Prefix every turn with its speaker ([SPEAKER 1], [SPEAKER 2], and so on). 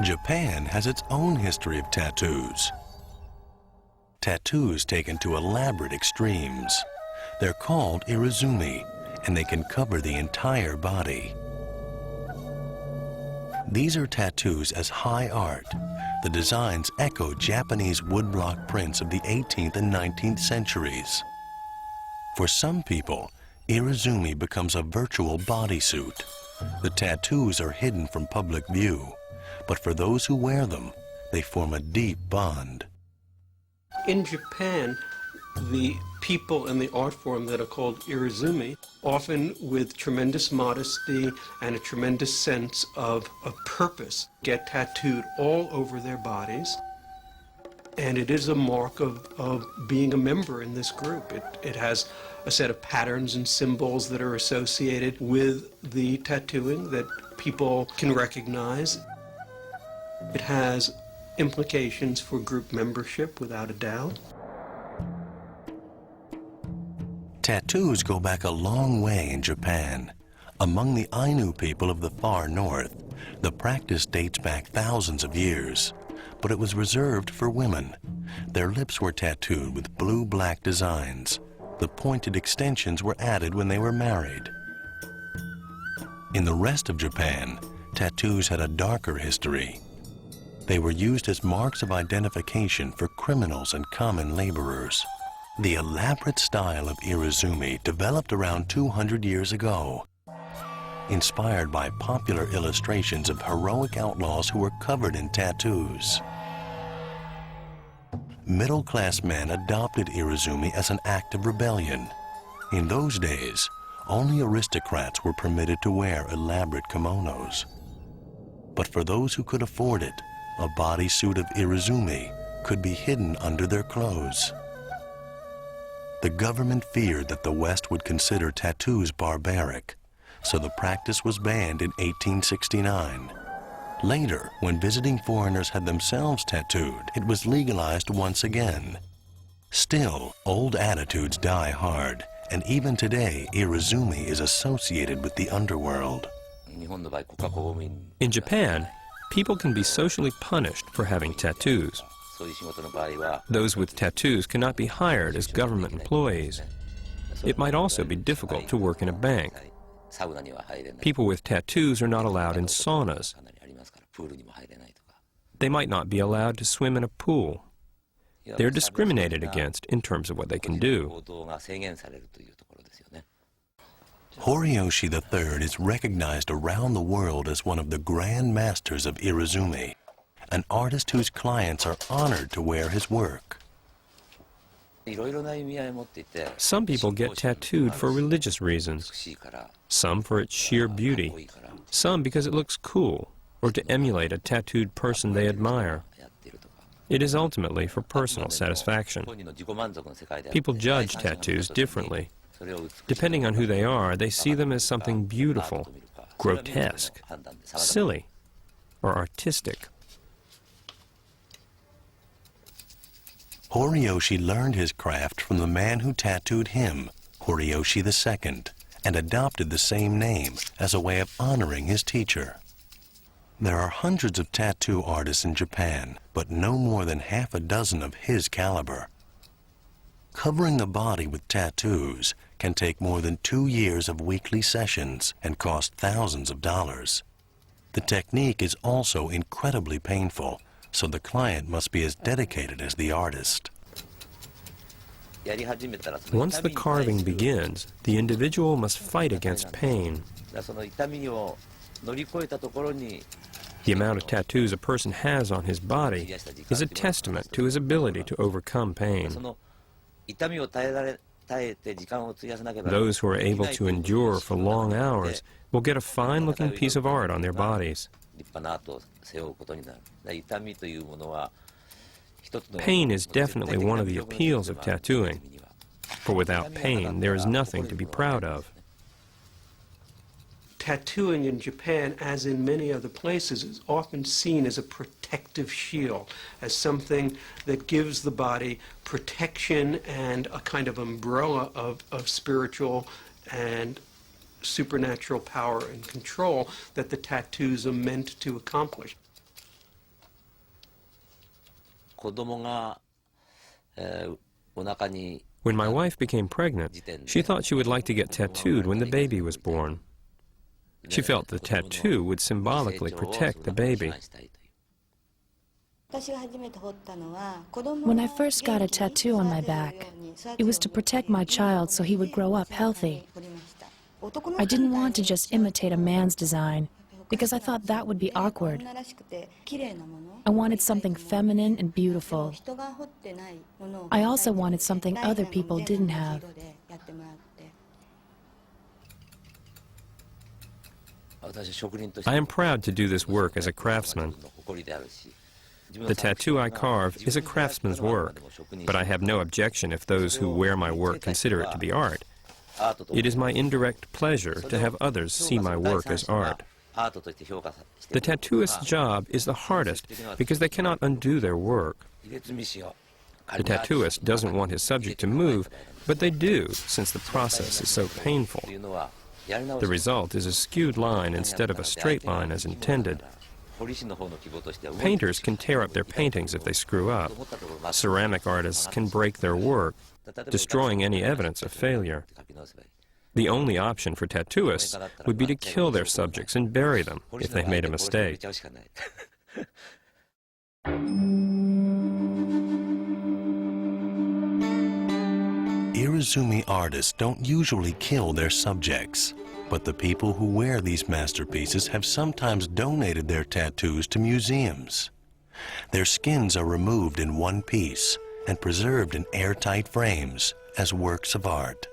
[SPEAKER 1] Japan has its own history of tattoos. Tattoos taken to elaborate extremes. They're called irizumi, and they can cover the entire body. These are tattoos as high art. The designs echo Japanese woodblock prints of the 18th and 19th centuries. For some people, irizumi becomes a virtual bodysuit. The tattoos are hidden from public view, but for those who wear them, they form a deep bond.
[SPEAKER 2] In Japan, the people in the art form that are called irizumi, often with tremendous modesty and a tremendous sense of purpose, get tattooed all over their bodies. And it is a mark of being a member in this group. It has a set of patterns and symbols that are associated with the tattooing that people can recognize. It has implications for group membership, without a doubt.
[SPEAKER 1] Tattoos go back a long way in Japan. Among the Ainu people of the far north, the practice dates back thousands of years, but it was reserved for women. Their lips were tattooed with blue-black designs. The pointed extensions were added when they were married. In the rest of Japan, tattoos had a darker history. They were used as marks of identification for criminals and common laborers. The elaborate style of irizumi developed around 200 years ago, inspired by popular illustrations of heroic outlaws who were covered in tattoos. Middle-class men adopted irizumi as an act of rebellion. In those days, only aristocrats were permitted to wear elaborate kimonos. But for those who could afford it, a bodysuit of irizumi could be hidden under their clothes. The government feared that the West would consider tattoos barbaric, so the practice was banned in 1869. Later, when visiting foreigners had themselves tattooed, it was legalized once again. Still, old attitudes die hard, and even today, irizumi is associated with the underworld.
[SPEAKER 3] In Japan, people can be socially punished for having tattoos. Those with tattoos cannot be hired as government employees. It might also be difficult to work in a bank. People with tattoos are not allowed in saunas. They might not be allowed to swim in a pool. They're discriminated against in terms of what they can do.
[SPEAKER 1] Horiyoshi III is recognized around the world as one of the grand masters of irizumi, an artist whose clients are honored to wear his work.
[SPEAKER 3] Some people get tattooed for religious reasons, some for its sheer beauty, some because it looks cool, or to emulate a tattooed person they admire. It is ultimately for personal satisfaction. People judge tattoos differently. Depending on who they are, they see them as something beautiful, grotesque, silly, or artistic.
[SPEAKER 1] Horiyoshi learned his craft from the man who tattooed him, Horiyoshi II, and adopted the same name as a way of honoring his teacher. There are hundreds of tattoo artists in Japan, but no more than half a dozen of his caliber. Covering the body with tattoos can take more than 2 years of weekly sessions and cost thousands of dollars. The technique is also incredibly painful, so the client must be as dedicated as the artist.
[SPEAKER 3] Once the carving begins, the individual must fight against pain. The amount of tattoos a person has on his body is a testament to his ability to overcome pain. Those who are able to endure for long hours will get a fine-looking piece of art on their bodies. Pain is definitely one of the appeals of tattooing, for without pain, there is nothing to be proud of.
[SPEAKER 2] Tattooing in Japan, as in many other places, is often seen as a protective shield, as something that gives the body protection and a kind of umbrella of spiritual and supernatural power and control that the tattoos are meant to accomplish.
[SPEAKER 3] When my wife became pregnant, she thought she would like to get tattooed when the baby was born. She felt the tattoo would symbolically protect the baby.
[SPEAKER 4] When I first got a tattoo on my back, it was to protect my child so he would grow up healthy. I didn't want to just imitate a man's design, because I thought that would be awkward. I wanted something feminine and beautiful. I also wanted something other people didn't have.
[SPEAKER 3] I am proud to do this work as a craftsman. The tattoo I carve is a craftsman's work, but I have no objection if those who wear my work consider it to be art. It is my indirect pleasure to have others see my work as art. The tattooist's job is the hardest because they cannot undo their work. The tattooist doesn't want his subject to move, but they do, since the process is so painful. The result is a skewed line instead of a straight line as intended. Painters can tear up their paintings if they screw up. Ceramic artists can break their work, destroying any evidence of failure. The only option for tattooists would be to kill their subjects and bury them if they made a mistake.
[SPEAKER 1] Irezumi artists don't usually kill their subjects, but the people who wear these masterpieces have sometimes donated their tattoos to museums. Their skins are removed in one piece and preserved in airtight frames as works of art.